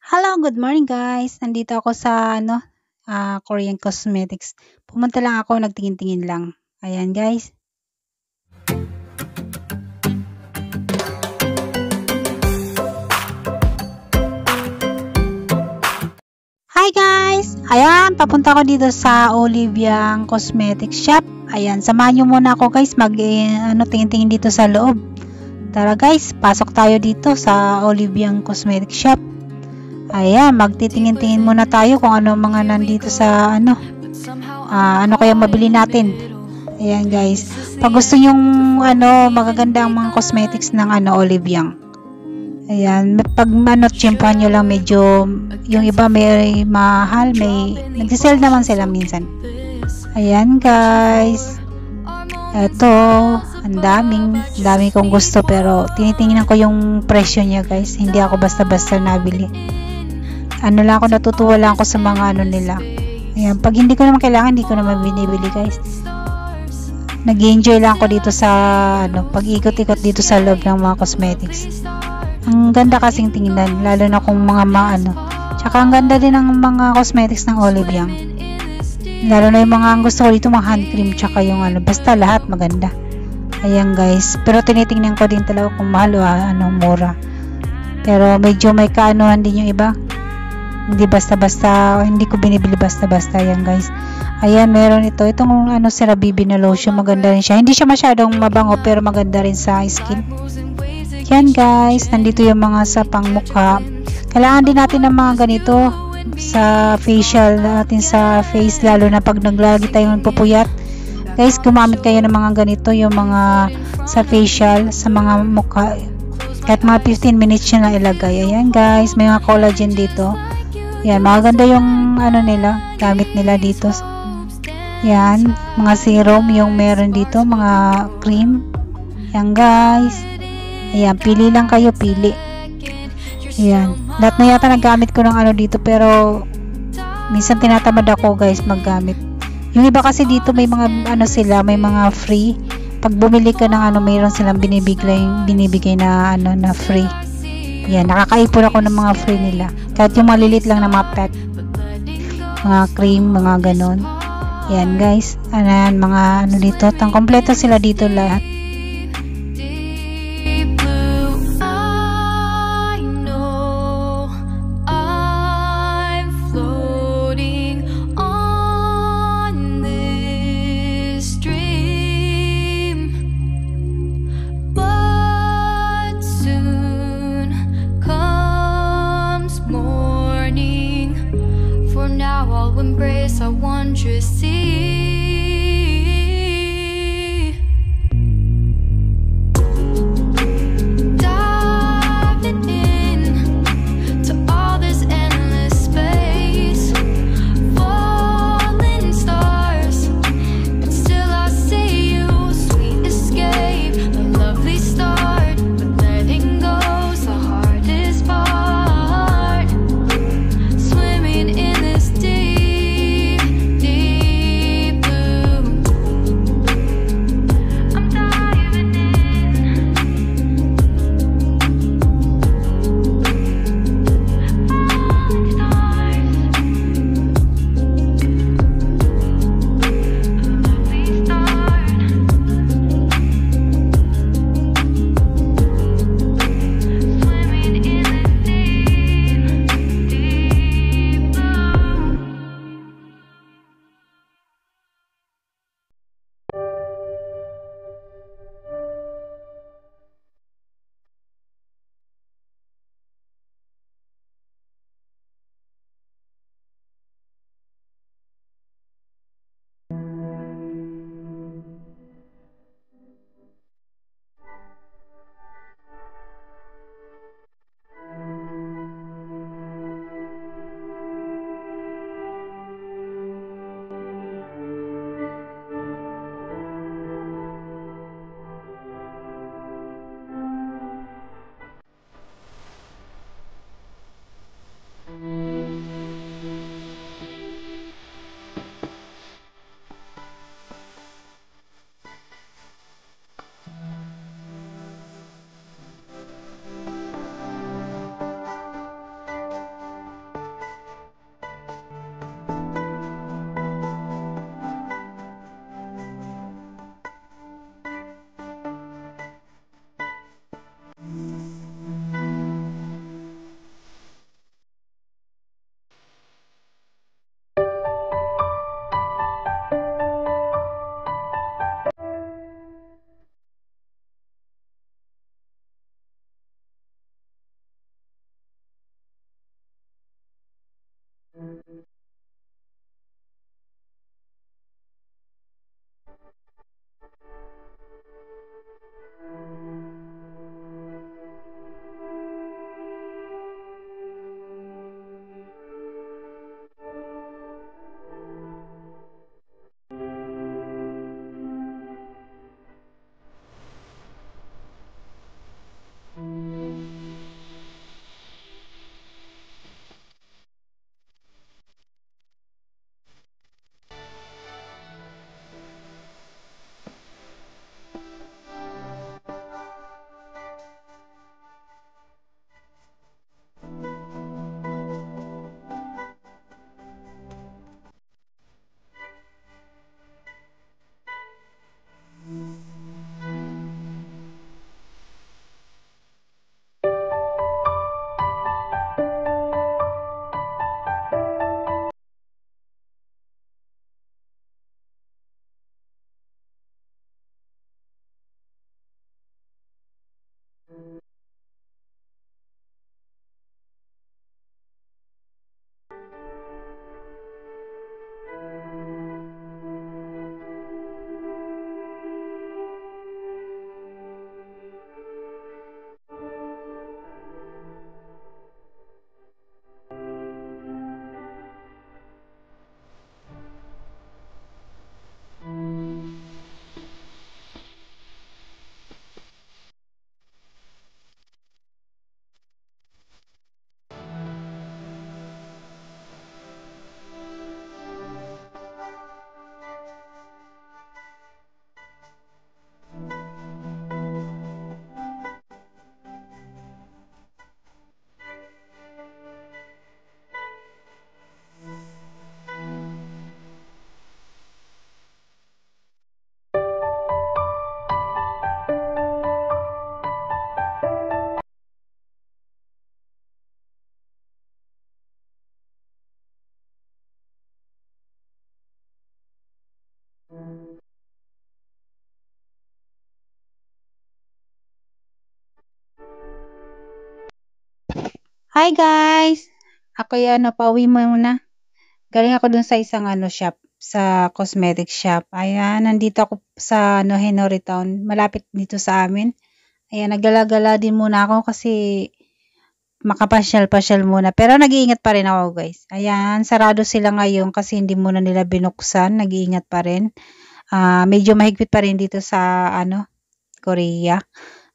Hello, good morning guys. Nandito ako sa Korean Cosmetics. Pumunta lang ako, nagtingin-tingin lang. Ayan guys. Hi guys! Ayan, papunta ako dito sa Oliviang Cosmetics Shop. Ayan, samahan nyo muna ako guys, tingin-tingin dito sa loob. Tara guys, pasok tayo dito sa Oliviang Cosmetics Shop. Ayan, magtitingin-tingin muna tayo kung ano mga nandito sa ano kaya mabili natin. Ayan guys, pag gusto nyong magaganda ang mga cosmetics ng Oliviang. Ayan, pag tsimpuhan nyo lang, medyo yung iba may mahal, may nag-sell naman sila minsan. Ayan guys, eto, ang dami kong gusto, pero tinitingnan ko yung presyo niya guys. Hindi ako basta-basta nabili. Lang ako, natutuwa lang ako sa mga nila. Ayan, pag hindi ko naman kailangan, hindi ko naman binibili guys. Nag-enjoy lang ako dito sa pag-ikot-ikot dito sa loob ng mga cosmetics. Ang ganda kasing tingnan, lalo na kung mga tsaka ang ganda din ng mga cosmetics ng Oliviang. Lalo na yung mga gusto ko dito, mga hand cream, tsaka yung basta lahat maganda. Ayan guys, pero tinitingnan ko din talaga kung mahal o mura. Pero medyo may kaanuhan din yung iba. Hindi basta-basta, hindi ko binibili basta-basta. Yan guys. Ayan, meron itong CeraVe na lotion, maganda rin siya. Hindi siya masyadong mabango pero maganda rin sa skin. Yan guys, nandito yung mga sa pangmukha. Kailangan din natin ng mga ganito sa facial natin, sa face, lalo na pag naglagi tayo ng pupuyat. Guys, gumamit kayo ng mga ganito, yung mga sa facial, sa mga mukha. Kahit mga 15 minutes yun na ilagay. Ayan guys, may mga collagen dito. Yan, maganda yung nila, gamit nila dito. Yan, mga serum yung meron dito, mga cream. Yan guys. Ayan, pili lang kayo, pili. Ayan, lahat na yata nagamit ko ng dito, pero minsan tinatamad ako guys maggamit. Yung iba kasi dito may mga sila, may mga free. Pag bumili ka ng mayroon silang binibigay na na free. Yan, nakakaipon ako ng mga free nila. Kahit yung malilit lang na mga pet, mga cream, mga ganon. Yan guys, mga dito, kompleto sila dito lahat. Now I'll embrace our wondrous sea. Diving in to all this endless space, falling stars, but still I see you. Sweet escape, a lovely start, but letting go's the hardest part. Swimming in this deep, deep blue. Hi guys! Ako pauwi muna. Galing ako dun sa isang shop, sa cosmetic shop. Ayan, nandito ako sa Henry Town, malapit dito sa amin. Ayan, nagala-gala din muna ako kasi makapasyal-pasyal muna. Pero nag-iingat pa rin ako guys. Ayan, sarado sila ngayon kasi hindi muna nila binuksan. Nag-iingat pa rin. Medyo mahigpit pa rin dito sa Korea.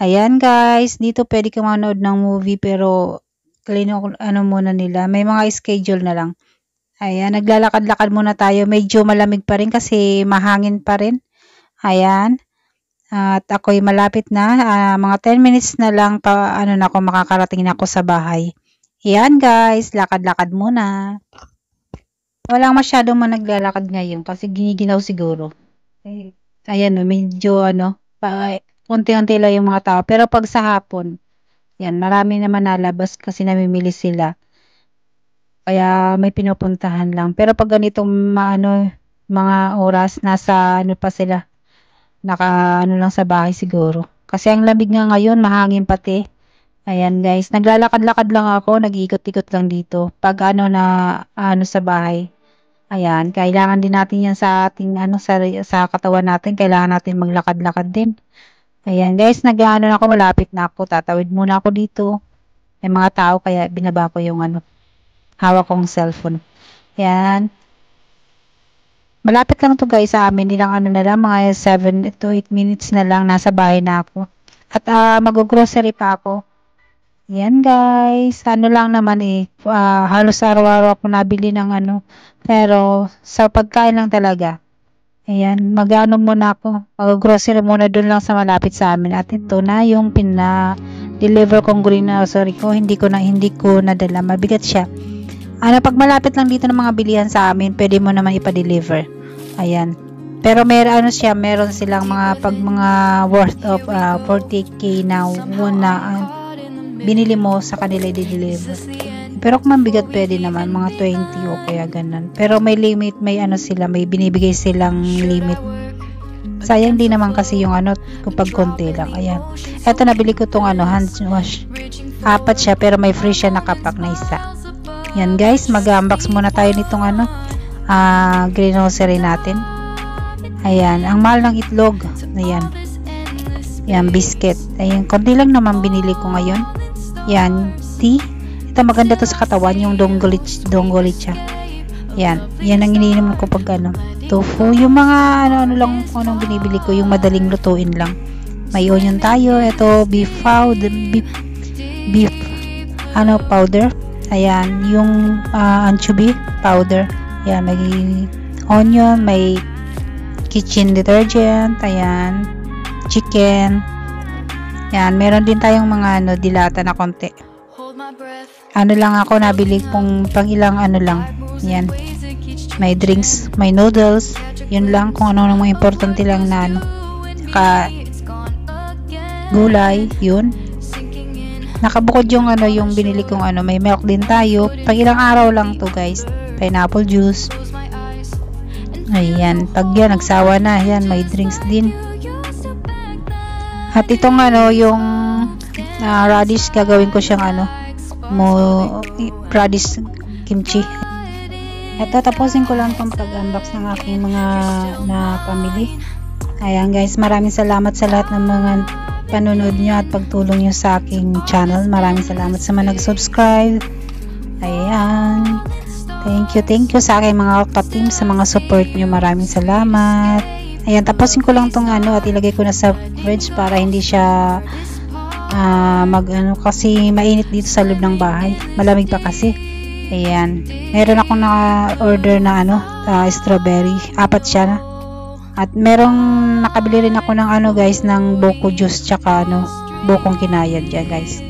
Ayan guys, dito pwede ka manood ng movie pero muna nila. May mga schedule na lang. Ayan, naglalakad-lakad muna tayo. Medyo malamig pa rin kasi mahangin pa rin. Ayan. At ako'y malapit na. Mga 10 minutes na lang pa ako makakarating na ako sa bahay. Ayan guys, lakad-lakad muna. Walang masyadong naglalakad ngayon kasi giniginaw siguro. Ayan, medyo konti-konti lang yung mga tao. Pero pag sa hapon, yan, marami naman nalabas kasi namimili sila. Kaya may pinupuntahan lang. Pero pag ganitong mga oras, nasa pa sila. Lang sa bahay siguro. Kasi ang lamig nga ngayon, mahangin pati. Ayan guys, naglalakad-lakad lang ako, nag-iikot-ikot lang dito. Pag sa bahay. Ayan, kailangan din natin yan sa ating sa katawan natin, kailangan natin maglakad-lakad din. Ayan guys, ako, malapit na ako. Tatawid muna ako dito. May mga tao kaya binaba ko yung hawak kong cellphone. Ayan. Malapit lang to guys sa amin. Ilang na lang, mga 7 to 8 minutes na lang, nasa bahay na ako. At mag-grocery pa ako. Ayan guys, lang naman halos araw-araw ako nabili ng pero sa pagkain lang talaga. Ayan, muna ako. Mag-grocery muna doon lang sa malapit sa amin. At ito na yung deliver kong grocery ko. Hindi ko nadala. Mabigat siya. Pag malapit lang dito ng mga bilihan sa amin, pwede mo naman ipa-deliver. Ayan. Pero meron silang mga worth of 40k na binili mo sa kanila i-deliver. Pero kung mabigat pwede naman mga 20 o kaya ganun. Pero may limit, may may binibigay silang limit. Sayang din naman kasi yung kapag konti lang. Ayan. Eto, nabili ko tong hand wash. 4 siya pero may free siya nakapack na isa. Yan guys, mag-unbox muna tayo nitong grocery natin. Ayan, ang mahal ng itlog. Ayan. Yan, biscuit. Ayan, konti lang naman binili ko ngayon. Yan, tea. Ito maganda to sa katawan, yung donggolicha. Yan, yan ang iniinom ko pag tofu. Yung mga lang kung anong binibili ko, yung madaling lutuin lang. May onion tayo. Ito, beef powder. Powder. Ayan, yung anchovy powder. Ayan, may onion, may kitchen detergent. Ayan, chicken. Ayan, meron din tayong mga dilata na konti. Lang ako nabili kung pang ilang lang. Ayan, may drinks, may noodles. Yun lang, kung ano mga importante lang na saka gulay, yun. Nakabukod yung yung binili kong may milk din tayo. Pag ilang araw lang to guys. Pineapple juice. Ayan, pag yan nagsawa na, yan may drinks din. At itong yung radish, gagawin ko siyang radish kimchi. Ito, tapusin ko lang tong pag-unbox ng aking mga pamili. Ayan guys, maraming salamat sa lahat ng mga panonood nyo at pagtulong nyo sa aking channel. Maraming salamat sa mga nag-subscribe. Ayan, thank you sa aking mga ka-team, sa mga support nyo. Maraming salamat. Ayan, tapusin ko lang tong at ilagay ko na sa fridge para hindi siya kasi mainit dito sa loob ng bahay. Malamig pa kasi. Ayan, meron akong na-order na strawberry. 4 siya na. At merong nakabili rin ako ng guys, ng buko juice tsaka bukong kinayad dyan guys.